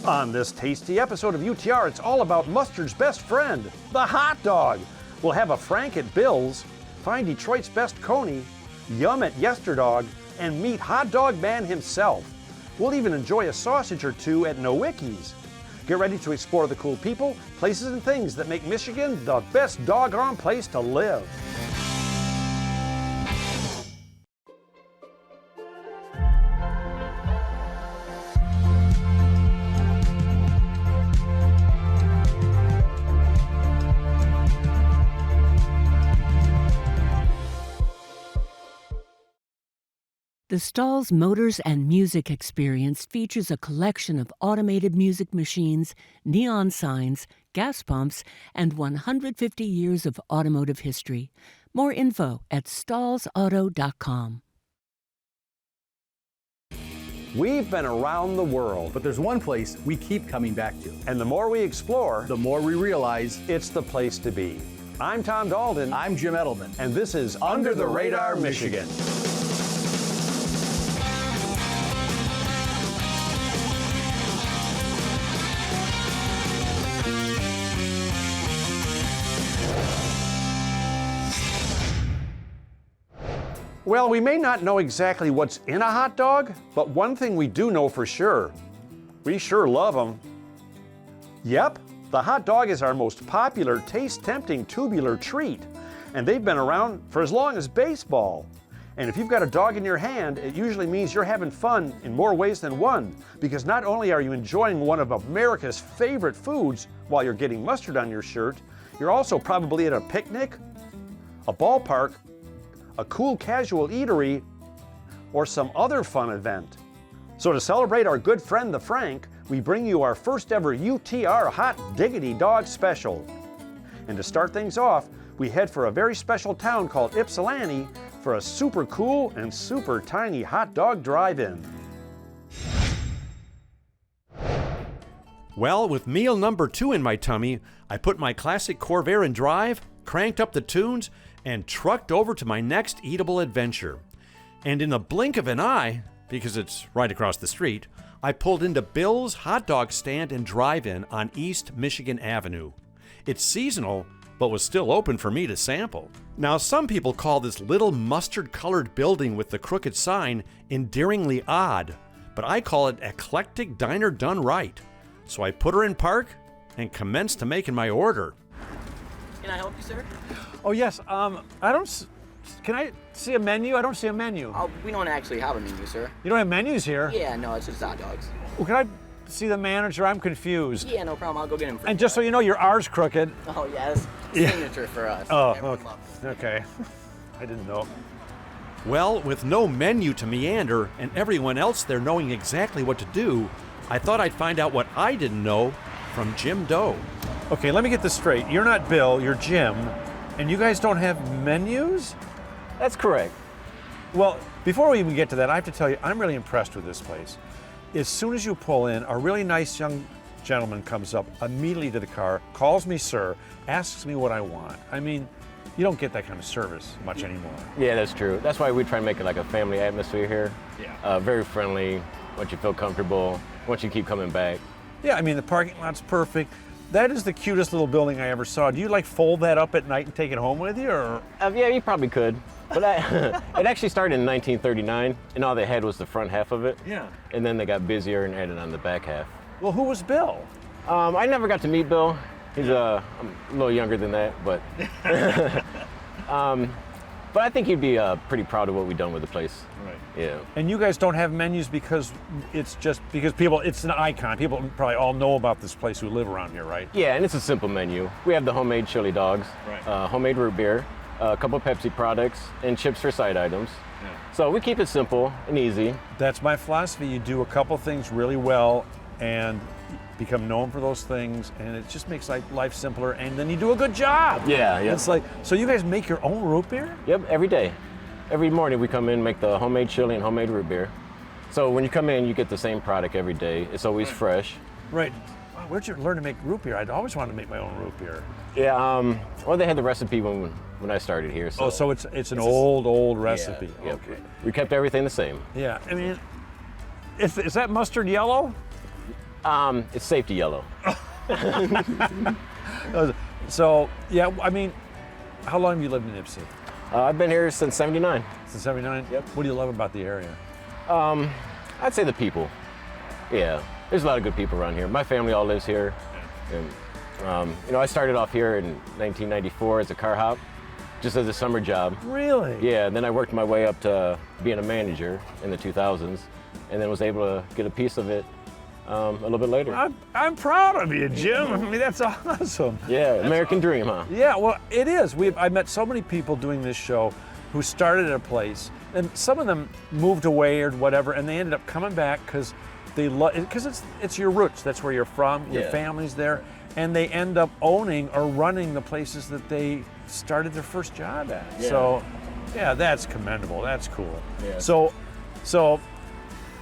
On this tasty episode of UTR, it's all about mustard's best friend, the hot dog. We'll have a Frank at Bill's, find Detroit's best coney, yum at Yesterdog, and meet Hotdog Man himself. We'll even enjoy a sausage or two at Nowicki's. Get ready to explore the cool people, places, and things that make Michigan the best doggone place to live. The Stall's Motors and Music experience features a collection of automated music machines, neon signs, gas pumps, and 150 years of automotive history. More info at stallsauto.com. We've been around the world, But there's one place we keep coming back to. and the more we explore, The more we realize, it's the place to be. I'm Tom Dalton, I'm Jim Edelman. and this is Under the Radar, Michigan. Well, we may not know exactly what's in a hot dog, but one thing we do know for sure. We sure love them. Yep, the hot dog is our most popular, taste-tempting tubular treat, and they've been around for as long as baseball. And if you've got a dog in your hand, it usually means you're having fun in more ways than one, because not only are you enjoying one of America's favorite foods while you're getting mustard on your shirt, you're also probably at a picnic, a ballpark, a cool casual eatery, or some other fun event. So to celebrate our good friend the Frank, we bring you our first ever UTR Hot Diggity Dog Special. And to start things off, we head for a very special town called Ypsilanti for a super cool and super tiny hot dog drive-in. Well, with meal number 2 in my tummy, I put my classic Corvair in drive, cranked up the tunes, and trucked over to my next eatable adventure. And in the blink of an eye, because it's right across the street, I pulled into Bill's hot dog stand and drive-in on East Michigan Avenue. It's seasonal, but was still open for me to sample. Now, some people call this little mustard-colored building with the crooked sign endearingly odd, but I call it eclectic diner done right. So I put her in park and commenced to making my order. Can I help you, sir? Oh yes, can I see a menu? I don't see a menu. We don't actually have a menu, sir. You don't have menus here? Yeah, no, it's just hot dogs. Well, can I see the manager? I'm confused. Yeah, no problem. I'll go get him. And just so you know, your R's crooked. Oh, yeah, that's signature for us. Oh, Everyone loves it. okay. I didn't know. Well, with no menu to meander and everyone else there knowing exactly what to do, I thought I'd find out what I didn't know from Jim Doe. Okay, let me get this straight. You're not Bill, you're Jim, and you guys don't have menus? That's correct. Well, before we even get to that, I have to tell you, I'm really impressed with this place. As soon as you pull in, a really nice young gentleman comes up immediately to the car, calls me sir, asks me what I want. I mean, you don't get that kind of service much anymore. Yeah, that's true. That's why we try to make it like a family atmosphere here. Yeah. Very friendly, once you feel comfortable, once you keep coming back. Yeah, I mean, the parking lot's perfect. That is the cutest little building I ever saw. Do you like fold that up at night and take it home with you, or? Yeah, you probably could. But it actually started in 1939, and all they had was the front half of it. Yeah. And then they got busier and added on the back half. Well, who was Bill? I never got to meet Bill. He's a little younger than that, but but I think he'd be pretty proud of what we've done with the place. Right. Yeah. And you guys don't have menus because it's an icon. People probably all know about this place who live around here, right? Yeah, and it's a simple menu. We have the homemade chili dogs, Right. Homemade root beer, a couple Pepsi products, and chips for side items. Yeah. So we keep it simple and easy. That's my philosophy. You do a couple things really well and become known for those things, and it just makes life simpler, and then you do a good job. Yeah. It's like, so you guys make your own root beer? Yep, every day. Every morning we come in, make the homemade chili and homemade root beer. So when you come in, you get the same product every day. It's always fresh. Right. Wow, where'd you learn to make root beer? I'd always wanted to make my own root beer. Yeah, well, they had the recipe when I started here. So, So it's an old recipe. Yeah, Okay. we kept everything the same. Yeah, I mean, is that mustard yellow? It's safety yellow. So, yeah, I mean, how long have you lived in Ypsi? I've been here since '79. Since '79? Yep. What do you love about the area? I'd say the people. Yeah, there's a lot of good people around here. My family all lives here. And, I started off here in 1994 as a car hop, just as a summer job. Really? Yeah, and then I worked my way up to being a manager in the 2000s, and then was able to get a piece of it a little bit later. I'm proud of you, Jim. I mean, that's awesome. Yeah, American dream, huh? Yeah, well, it is. I met so many people doing this show who started at a place, and some of them moved away or whatever, and they ended up coming back because they love it, because it's your roots. That's where you're from. Your family's there, and they end up owning or running the places that they started their first job at. Yeah. So, yeah, that's commendable. That's cool. Yeah. So.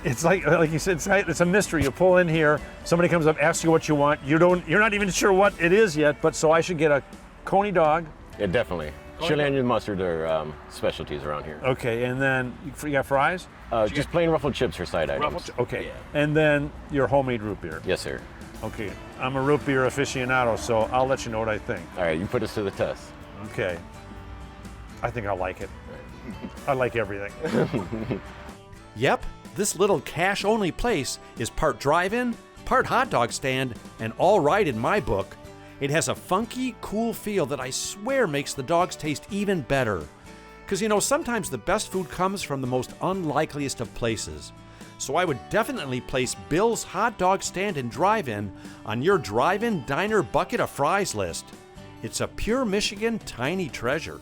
It's like you said, it's a mystery. You pull in here, somebody comes up, asks you what you want. You're not even sure what it is yet, but so I should get a coney dog. Yeah, definitely. Chili onion mustard are specialties around here. Okay, and then you got fries? Just plain ruffled chips are side items. Okay, Yeah. and then your homemade root beer. Yes, sir. Okay, I'm a root beer aficionado, so I'll let you know what I think. All right, you put us to the test. Okay, I think I like it. I like everything. Yep. This little cash-only place is part drive-in, part hot dog stand, and all right in my book. It has a funky, cool feel that I swear makes the dogs taste even better. Because, sometimes the best food comes from the most unlikeliest of places. So I would definitely place Bill's Hot Dog Stand and Drive-In on your drive-in diner bucket of fries list. It's a pure Michigan tiny treasure.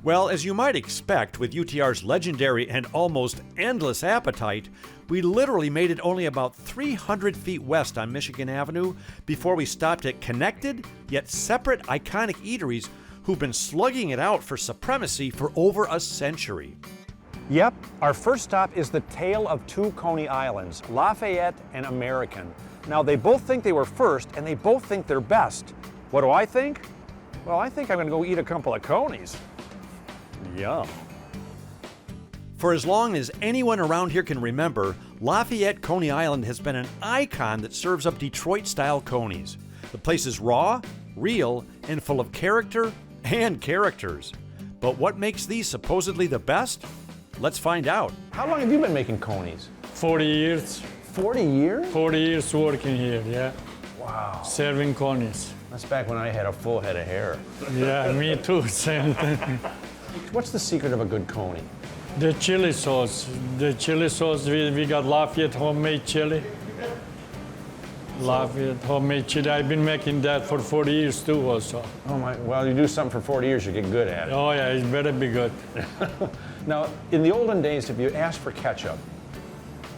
Well, as you might expect with UTR's legendary and almost endless appetite, we literally made it only about 300 feet west on Michigan Avenue before we stopped at connected yet separate iconic eateries who've been slugging it out for supremacy for over a century. Yep, our first stop is the Tale of Two Coney Islands, Lafayette and American. Now, they both think they were first, and they both think they're best. What do I think? Well, I think I'm gonna go eat a couple of conies. Yum. For as long as anyone around here can remember, Lafayette Coney Island has been an icon that serves up Detroit-style conies. The place is raw, real, and full of character and characters. But what makes these supposedly the best? Let's find out. How long have you been making conies? 40 years. 40 years? 40 years working here, yeah. Wow. Serving conies. That's back when I had a full head of hair. Yeah, me too, same thing. What's the secret of a good coney? The chili sauce. The chili sauce, we got Lafayette homemade chili. Lafayette homemade chili. I've been making that for 40 years too also. Oh my, well, you do something for 40 years, you get good at it. Oh yeah, it better be good. Now, in the olden days, if you asked for ketchup,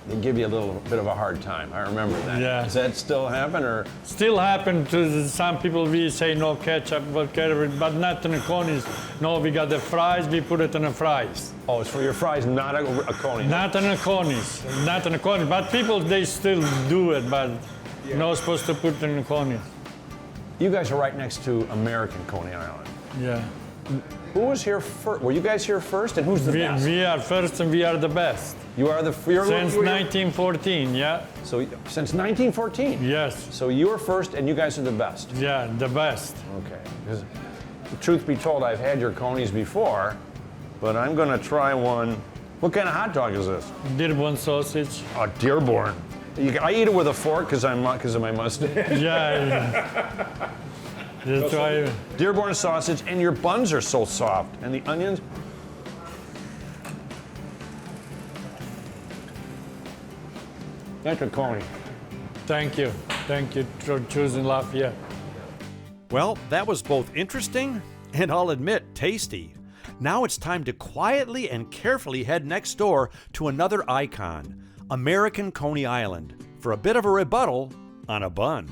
they'd give you a little bit of a hard time. I remember that. Yeah. Does that still happen, or? Still happen to some people, we say no ketchup, but not in the conies. No, we got the fries, we put it in the fries. Oh, it's for your fries, not a coney. Not in the conies, not in the conies. But people, they still do it, but not supposed to put it in the conies. You guys are right next to American Coney Island. Yeah. Who was here first? Were you guys here first, and who's the best? We are first and we are the best. You are the Since 1914, yeah. So since 1914. Yes. So you were first, and you guys are the best. Yeah, the best. Okay. 'Cause truth be told, I've had your conies before, but I'm going to try one. What kind of hot dog is this? Dearborn sausage. Oh, Dearborn. I eat it with a fork because of my mustache. Yeah. Just try. Dearborn sausage, and your buns are so soft, and the onions. That's a coney. Thank you. Thank you for choosing Lafayette. Well, that was both interesting and, I'll admit, tasty. Now it's time to quietly and carefully head next door to another icon, American Coney Island, for a bit of a rebuttal on a bun.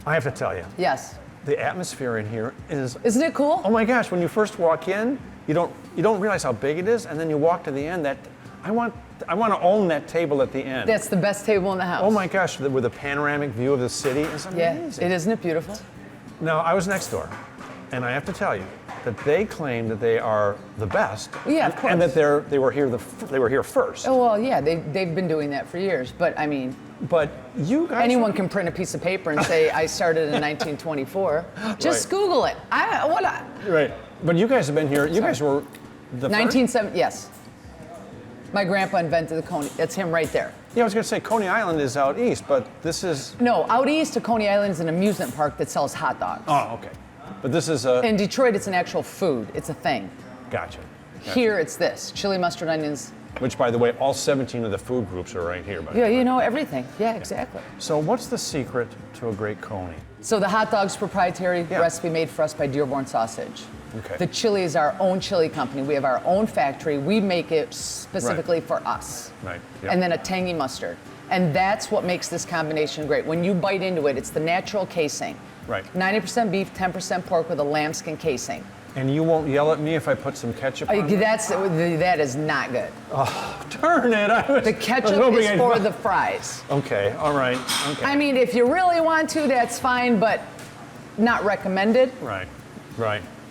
I have to tell you, Yes. the atmosphere in here is, Isn't it cool? oh my gosh, when you first walk in, you don't realize how big it is, and then you walk to the end, I want to own that table at the end. That's the best table in the house. Oh my gosh, with a panoramic view of the city, it's Yeah, amazing. isn't it beautiful? Now, I was next door, and I have to tell you, that they claim that they are the best. Yeah, of course. And that they were here first. Oh, well, yeah, they've been doing that for years. But I mean, But you guys. anyone can print a piece of paper and say, I started in 1924. Just Right. Google it. Right. But you guys have been here. You guys were the 1970, yes. My grandpa invented the coney. That's him right there. Yeah, I was going to say Coney Island is out east, but this is. No, out east of Coney Island is an amusement park that sells hot dogs. Oh, okay. But this is a. In Detroit, it's an actual food. It's a thing. Gotcha. Here, it's this: chili, mustard, onions. Which, by the way, all 17 of the food groups are right here. Yeah, you know everything. Yeah, exactly. So, what's the secret to a great coney? So the hot dog's proprietary Yeah. recipe made for us by Dearborn Sausage. Okay. The chili is our own chili company. We have our own factory. We make it specifically for us. Right. Yep. And then a tangy mustard. And that's what makes this combination great. When you bite into it, it's the natural casing. Right. 90% beef, 10% pork with a lambskin casing. And you won't yell at me if I put some ketchup on it? That is not good. Darn it! The ketchup is for the fries. Okay, all right. Okay. I mean, if you really want to, that's fine, but not recommended. Right.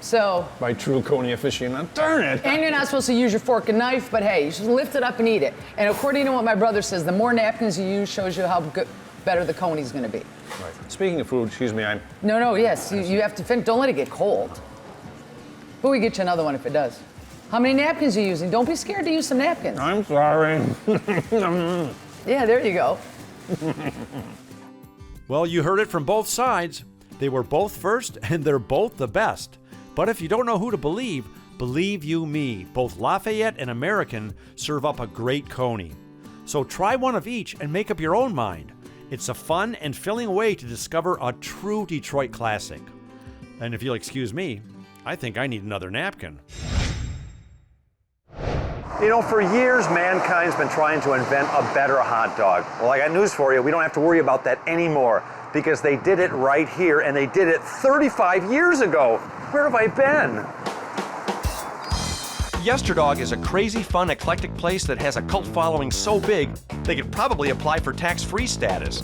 So. By true coney aficionado. Darn it! And you're not supposed to use your fork and knife, but hey, you should lift it up and eat it. And according to what my brother says, the more napkins you use shows you how good, better the coney's gonna be. Right. Speaking of food, excuse me, I'm. Yes, you have to finish. Don't let it get cold. But we get you another one if it does. How many napkins are you using? Don't be scared to use some napkins. I'm sorry. Yeah, there you go. Well, you heard it from both sides. They were both first, and they're both the best. But if you don't know who to believe, believe you me, both Lafayette and American serve up a great coney. So try one of each and make up your own mind. It's a fun and filling way to discover a true Detroit classic. And if you'll excuse me, I think I need another napkin. You know, for years, mankind's been trying to invent a better hot dog. Well, I got news for you. We don't have to worry about that anymore because they did it right here, and they did it 35 years ago. Where have I been? Yesterdog is a crazy, fun, eclectic place that has a cult following so big, they could probably apply for tax-free status.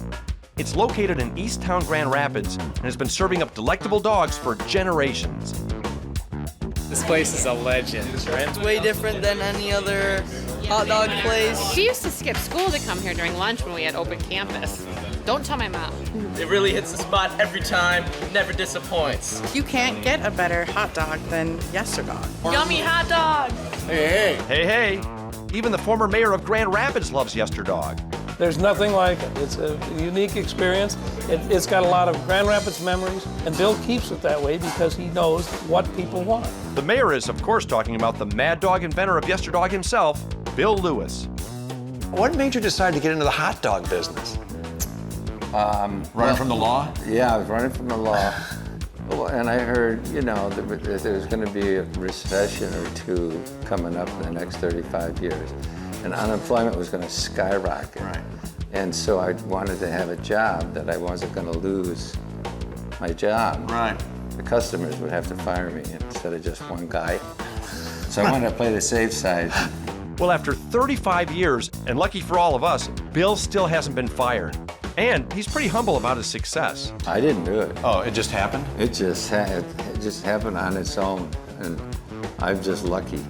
It's located in Easttown, Grand Rapids, and has been serving up delectable dogs for generations. This place is a legend. It's way different than any other hot dog place. She used to skip school to come here during lunch when we had open campus. Don't tell my mom. It really hits the spot every time, never disappoints. You can't get a better hot dog than Yesterdog. Yummy hot dog! Hey, hey! Even the former mayor of Grand Rapids loves Yesterdog. There's nothing like it. It's a unique experience. It's got a lot of Grand Rapids memories, and Bill keeps it that way because he knows what people want. The mayor is, of course, talking about the mad dog inventor of Yesterdog himself, Bill Lewis. What made you decide to get into the hot dog business? Running from the law? Yeah, I was running from the law. And I heard, that there's going to be a recession or two coming up in the next 35 years. And unemployment was going to skyrocket. Right. And so I wanted to have a job that I wasn't going to lose my job. Right. The customers would have to fire me instead of just one guy. So I wanted to play the safe side. Well, after 35 years, and lucky for all of us, Bill still hasn't been fired. And he's pretty humble about his success. I didn't do it. Oh, it just happened? It just happened on its own, and I'm just lucky.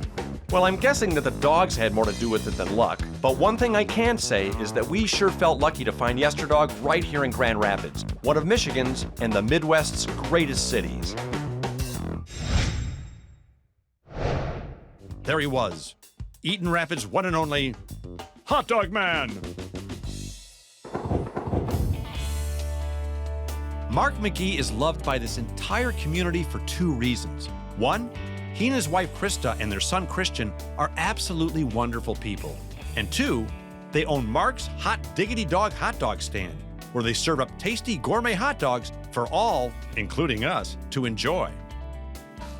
Well, I'm guessing that the dogs had more to do with it than luck. But one thing I can say is that we sure felt lucky to find Yesterdog right here in Grand Rapids, one of Michigan's and the Midwest's greatest cities. There he was, Eaton Rapids' one and only Hotdog Man. Mark McGee is loved by this entire community for two reasons. One, he and his wife Krista and their son Christian are absolutely wonderful people. And two, they own Mark's Hot Diggity Dog hot dog stand, where they serve up tasty gourmet hot dogs for all, including us, to enjoy.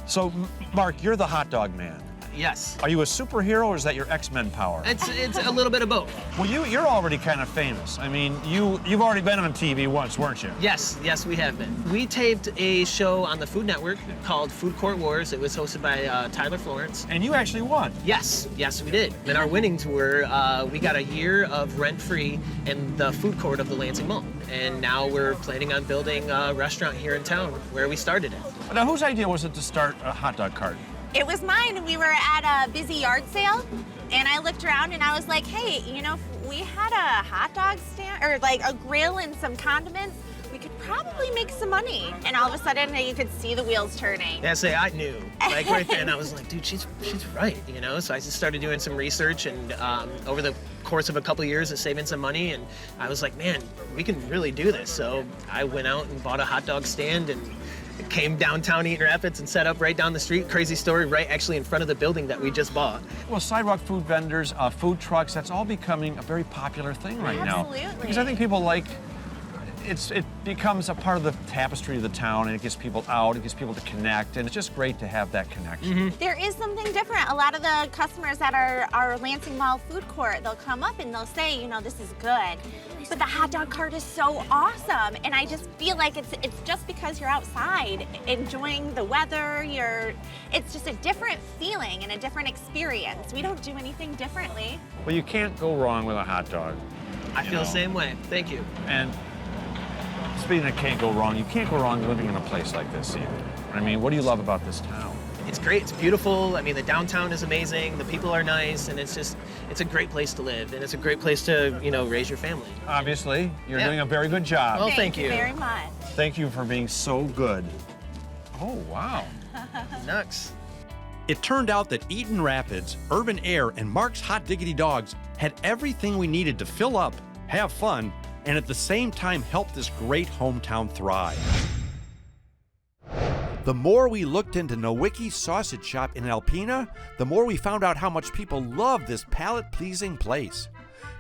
So, Mark, you're the hot dog man. Yes. Are you a superhero or is that your X-Men power? It's a little bit of both. Well, you're already kind of famous. I mean, you've already been on TV once, weren't you? Yes, we have been. We taped a show on the Food Network called Food Court Wars. It was hosted by Tyler Florence. And you actually won. Yes, we did. And our winnings were, we got a year of rent-free in the food court of the Lansing Mall. And now we're planning on building a restaurant here in town where we started it. Now, whose idea was it to start a hot dog cart? It was mine. We were at a busy yard sale, and I looked around and I was like, hey, you know, if we had a hot dog stand, or like a grill and some condiments, we could probably make some money. And all of a sudden, you could see the wheels turning. Yeah, I knew. Like right then, I was like, dude, she's right, you know? So I just started doing some research, and over the course of a couple years of saving some money, and I was like, man, we can really do this. So I went out and bought a hot dog stand and came downtown Eaton Rapids and set up right down the street. Crazy story, right actually in front of the building that we just bought. Well, sidewalk food vendors, food trucks, that's all becoming a very popular thing right now. Absolutely. Because I think people like, it becomes a part of the tapestry of the town, and it gets people out, it gets people to connect, and it's just great to have that connection. There is something different. A lot of the customers at our Lansing Mall food court, they'll come up and they'll say, you know, this is good. But the hot dog cart is so awesome. And I just feel like it's just because you're outside enjoying the weather, it's just a different feeling and a different experience. We don't do anything differently. Well, you can't go wrong with a hot dog. I feel the same way. Thank you. And speaking of can't go wrong, you can't go wrong living in a place like this either. I mean, what do you love about this town? It's great, it's beautiful. I mean, the downtown is amazing, the people are nice, and it's a great place to live, and it's a great place to, you know, raise your family. Obviously, you're doing a very good job. Well, thank you. Very much. Thank you for being so good. Oh, wow. Nuts. It turned out that Eaton Rapids, Urban Air, and Mark's Hot Diggity Dogs had everything we needed to fill up, have fun, and at the same time help this great hometown thrive. The more we looked into Nowicki's sausage shop in Alpena, the more we found out how much people love this palate-pleasing place.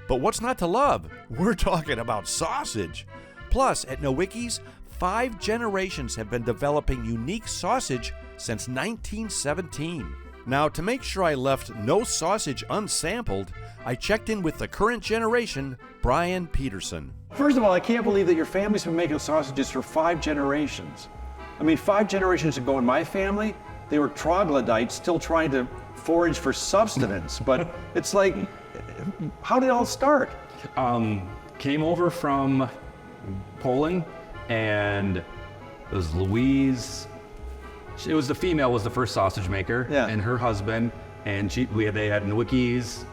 But what's not to love? We're talking about sausage. Plus, at Nowicki's, 5 generations have been developing unique sausage since 1917. Now, to make sure I left no sausage unsampled, I checked in with the current generation, Brian Peterson. First of all, I can't believe that your family's been making sausages for 5 generations. I mean, 5 generations ago in my family, they were troglodytes still trying to forage for subsistence. But it's like, how did it all start? Came over from Poland, and it was Louise. It was the female was the first sausage maker, and her husband, and they had Nowicki's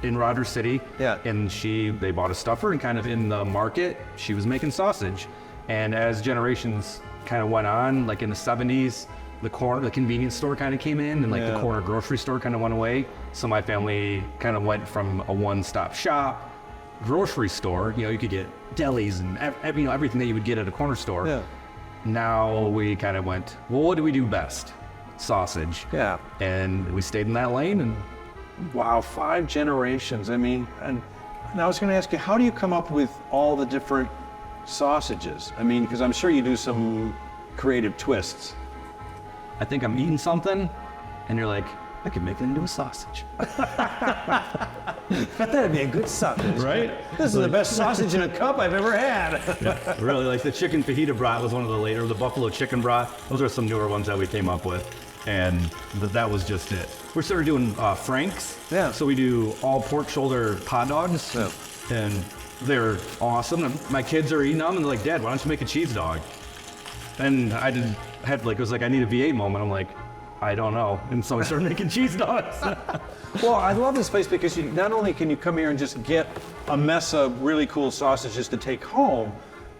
in Rogers City, and they bought a stuffer, and kind of in the market, she was making sausage. And as generations kind of went on, like in the 70s, the convenience store kind of came in, and like the corner grocery store kind of went away. So my family kind of went from a one-stop shop grocery store. You know, you could get delis and everything that you would get at a corner store. Yeah. Now we kind of went, well, what do we do best? Sausage. Yeah. And we stayed in that lane. And wow, 5 generations. I mean, and I was going to ask you, how do you come up with all the different sausages? I mean, because I'm sure you do some creative twists. I think I'm eating something, and you're like, I could make it into a sausage. That'd be a good sausage, right? This is the best sausage in a cup I've ever had. Yeah, really, like the chicken fajita brat was one of the later, the buffalo chicken brat. Those are some newer ones that we came up with, and that was just it. We started doing Franks. Yeah. So we do all pork shoulder hot dogs, and they're awesome. And my kids are eating them, and they're like, Dad, why don't you make a cheese dog? And it was like, I need a V8 moment. I'm like, I don't know. And so I started making cheese dogs. Well, I love this place because not only can you come here and just get a mess of really cool sausages to take home,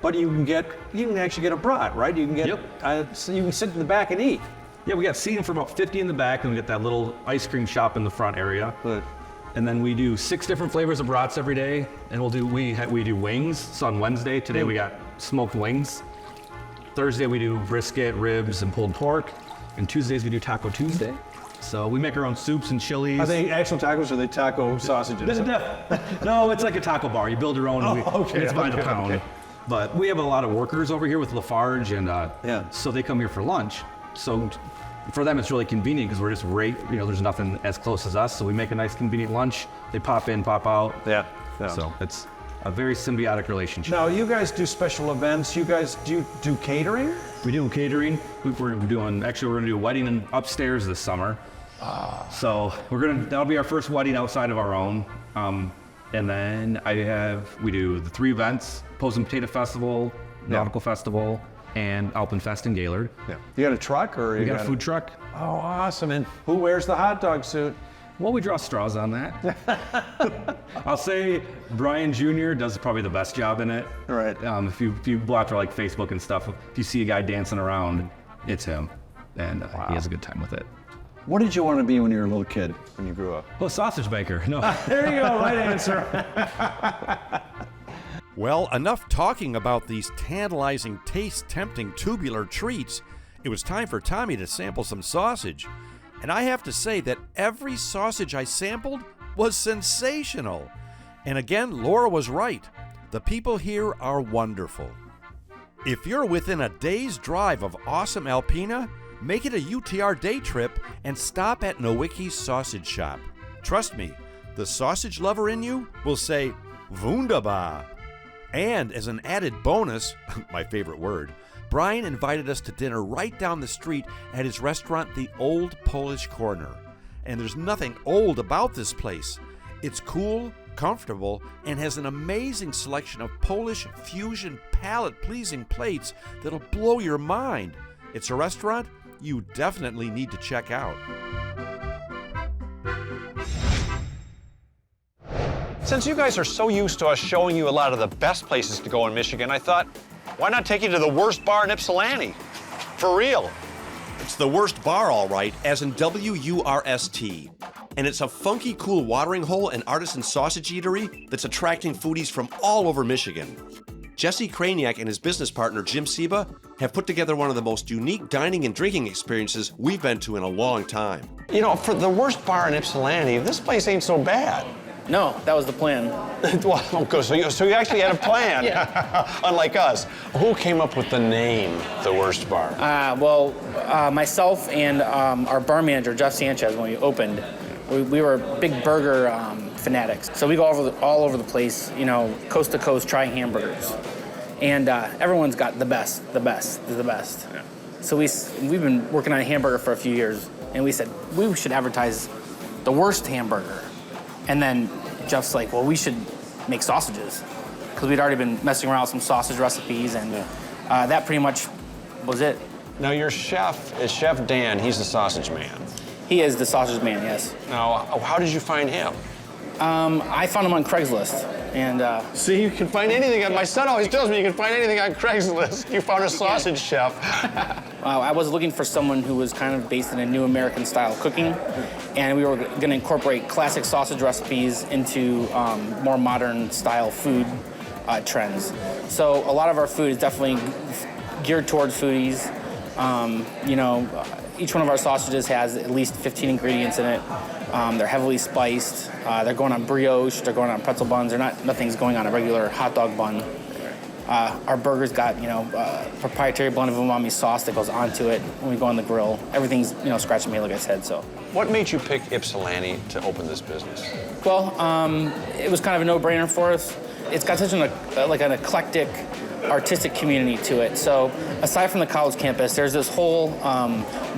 but you can actually get a brat, right? You can get, so you can sit in the back and eat. Yeah, we got seating for about 50 in the back, and we get that little ice cream shop in the front area. Good. And then we do 6 different flavors of brats every day, and we do wings. So on Wednesday, today we got smoked wings. Thursday we do brisket, ribs, and pulled pork. And Tuesdays we do Taco Tuesday. So we make our own soups and chilies. Are they actual tacos or are they taco sausages? No, it's like a taco bar. You build your own, and it's by the pound. Okay. But we have a lot of workers over here with Lafarge, and so they come here for lunch. So for them it's really convenient because we're just right, there's nothing as close as us, so we make a nice convenient lunch. They pop in, pop out. Yeah. So it's a very symbiotic relationship. Now, you guys do special events. You guys do catering? We do catering. We're going to do a wedding upstairs this summer. So that'll be our first wedding outside of our own. And then we do the 3 events: Posen Potato Festival, Nautical Festival, and Alpenfest in Gaylord. Yeah. You got a truck or we got a food truck? Oh, awesome. And who wears the hot dog suit? Well, we draw straws on that. I'll say Brian Jr. does probably the best job in it. Right. If you go out to like Facebook and stuff, if you see a guy dancing around, it's him. And he has a good time with it. What did you want to be when you were a little kid, when you grew up? Well, sausage maker. No. There you go, right answer. Well, enough talking about these tantalizing, taste-tempting tubular treats. It was time for Tommy to sample some sausage. And I have to say that every sausage I sampled was sensational. And again, Laura was right. The people here are wonderful. If you're within a day's drive of awesome Alpena, make it a UTR day trip and stop at Nowicki's Sausage Shop. Trust me, the sausage lover in you will say, wunderbar. And as an added bonus, my favorite word, Brian invited us to dinner right down the street at his restaurant, The Old Polish Corner. And there's nothing old about this place. It's cool, comfortable, and has an amazing selection of Polish fusion palate-pleasing plates that'll blow your mind. It's a restaurant you definitely need to check out. Since you guys are so used to us showing you a lot of the best places to go in Michigan, I thought, why not take you to the worst bar in Ypsilanti? For real. It's the worst bar, all right, as in WURST. And it's a funky, cool watering hole and artisan sausage eatery that's attracting foodies from all over Michigan. Jesse Kraniak and his business partner, Jim Seba, have put together one of the most unique dining and drinking experiences we've been to in a long time. You know, for the worst bar in Ypsilanti, this place ain't so bad. No, that was the plan. Well, okay, so you actually had a plan, unlike us. Who came up with the name, The Worst Bar? Myself and our bar manager, Jeff Sanchez, when we opened, we were big burger fanatics. So we go all over the place, coast to coast, trying hamburgers. And everyone's got the best. Yeah. So we've been working on a hamburger for a few years, and we said, we should advertise the worst hamburger. And then Jeff's like, well, we should make sausages. Because we'd already been messing around with some sausage recipes, and that pretty much was it. Now, your chef is Chef Dan. He's the sausage man. He is the sausage man, yes. Now, how did you find him? I found him on Craigslist. And see, you can find anything. My son always tells me you can find anything on Craigslist. You found a sausage chef. I was looking for someone who was kind of based in a new American style cooking, and we were going to incorporate classic sausage recipes into more modern style food trends. So a lot of our food is definitely geared towards foodies. Each one of our sausages has at least 15 ingredients in it. They're heavily spiced. They're going on brioche. They're going on pretzel buns. Nothing's going on a regular hot dog bun. Our burgers got, proprietary blend of umami sauce that goes onto it when we go on the grill. Everything's, scratch and made, like I said, so. What made you pick Ypsilanti to open this business? Well, it was kind of a no-brainer for us. It's got such an eclectic, artistic community to it. So aside from the college campus, there's this whole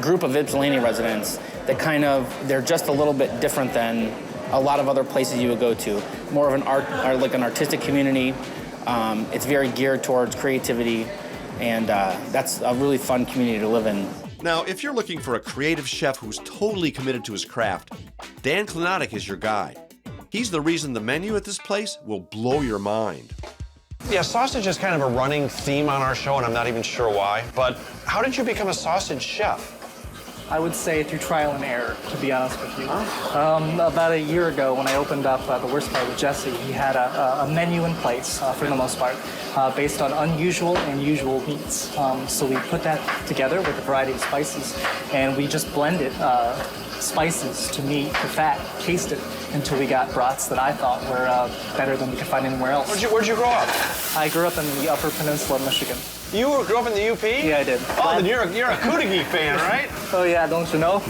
group of Ypsilanti residents that they're just a little bit different than a lot of other places you would go to. More of an an artistic community. It's very geared towards creativity, and that's a really fun community to live in. Now, if you're looking for a creative chef who's totally committed to his craft, Dan Klinotic is your guy. He's the reason the menu at this place will blow your mind. Yeah, sausage is kind of a running theme on our show, and I'm not even sure why. But how did you become a sausage chef? I would say through trial and error, to be honest with you. About a year ago, when I opened up The Worst Bar with Jesse, he had a menu in place, for the most part, based on unusual and usual meats. So we put that together with a variety of spices, and we just blend it spices to meat to fat, taste it, until we got brats that I thought were better than we could find anywhere else. Where'd you grow up? I grew up in the Upper Peninsula of Michigan. You grew up in the UP? Yeah, I did. Oh, then you're a Nowicki fan, right? Oh yeah, don't you know?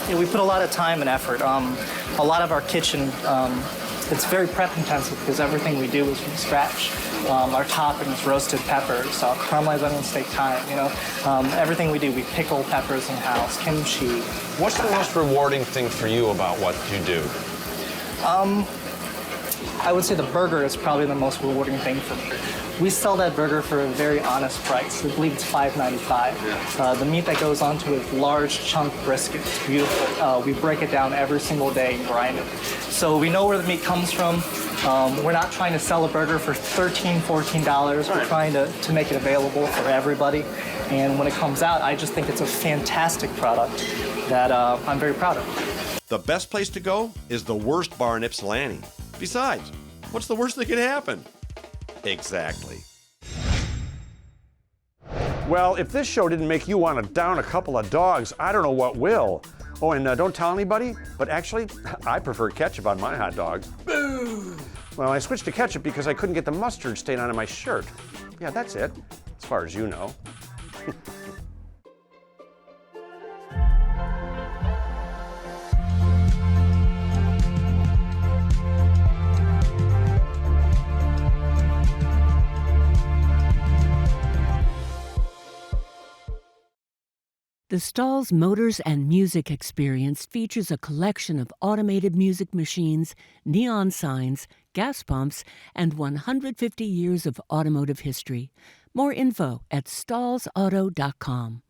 Yeah, we put a lot of time and effort. A lot of our kitchen, it's very prep intensive because everything we do is from scratch. Our toppings, roasted peppers, caramelized onions take time, you know. Everything we do, we pickle peppers in-house, kimchi. What's the most rewarding thing for you about what you do? I would say the burger is probably the most rewarding thing for me. We sell that burger for a very honest price. I believe it's $5.95. The meat that goes onto it is large chunk brisket. It's beautiful. We break it down every single day and grind it. So we know where the meat comes from. We're not trying to sell a burger for $13, $14. We're trying to make it available for everybody. And when it comes out, I just think it's a fantastic product that I'm very proud of. The best place to go is the worst bar in Ypsilanti. Besides, what's the worst that could happen? Exactly. Well, if this show didn't make you want to down a couple of dogs, I don't know what will. Oh, and don't tell anybody, but actually, I prefer ketchup on my hot dog. Boo! Well, I switched to ketchup because I couldn't get the mustard stain on my shirt. Yeah, that's it, as far as you know. The stall's Motors and Music experience features a collection of automated music machines, neon signs, gas pumps, and 150 years of automotive history. More info at stallsauto.com.